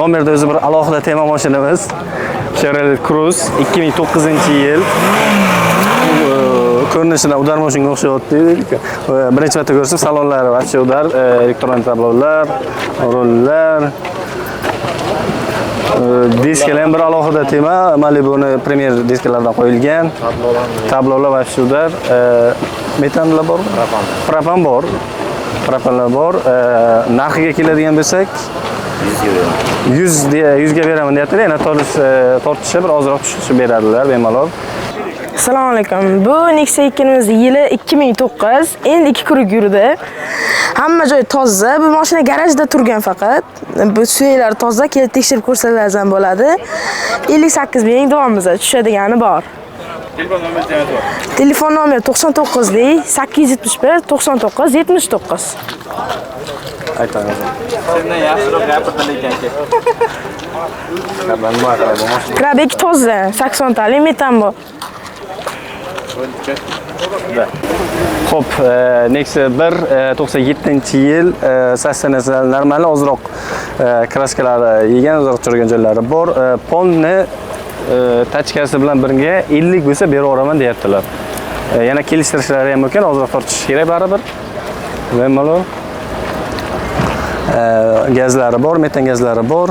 nomerda o'zi bir alohida tema mashinamiz. Chevrolet Cruze 2009-yil. Ko'rinishidan udar mashinaga o'xshayapti. Birinchi marta ko'rsam, salonlari вообще udar, elektron tablolar, rollar. Diskalar ham bir alohida tema. Malibu'ni premier diskalardan qo'yilgan. Tablolar вообще udar. Metanlar bormi? Propan bor. Propanlar bor. Narxiga keladigan bo'lsak, 100 ga beraman deyaptilar. Yana tortishsa bir ozroq tushib beradilar bemalol. Assalomu alaykum. Bu Nexia 2'miz yili 2009. Endi 2 kuruk yurdi. Hamma joy toza. Bu mashina garajda turgan faqat. Bu suyaklar toza, kelib tekshirib ko'rsangiz ham bo'ladi. 58 ming davomimizda tushadigani bor. Telefon nomeri 99 871 99 79. Aytamiz. Sendan yaxshiroq gapirdin ekan-ki. Krabek toza, 80 talik metan bu. Xo'p, Nexia 1 97-yil sastanasi normal ozroq kraskalari yegan, ozroq turgan joylari bor. Ponni tachkasi bilan birga 50 bo'lsa berib yuboraman deyaptilar. Yana kelishtirishlari ham mumkin, ozroq tortish kerak baribir. Bemalol. Gazlari bor, metan gazlari bor.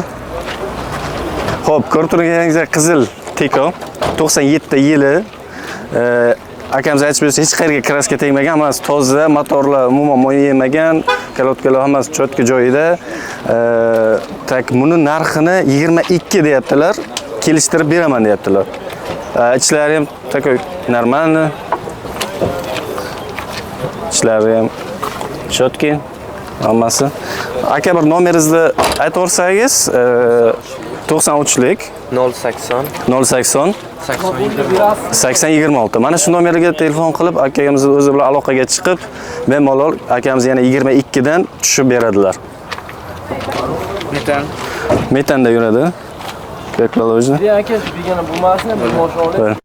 Xo'p, ko'rib turganingizdek qizil Tiko 97-yili. Akamiz aytib bersa, hech qayerga kraska tegmagan, hammasi toza, motorlar umuman moy yemagan, kolodkalar hammasi cho'tka joyida. Tak buni narxini 22 deyaptilar, kelishtirib beraman deyaptilar. Ichlari ham takoy normalni. Ichlari ham chotki, hammasi. Aka bir nomeringizni aytib o'rsangiz, 93lik 080 080 8026. Mana shu nomerga telefon qilib, akamiz o'zi bilan aloqaga chiqib, bemalol akamiz yana 22 dan tushib beradilar. Metanda yuradi. Beklalojni. aka, degani bu mashina bir mosh olib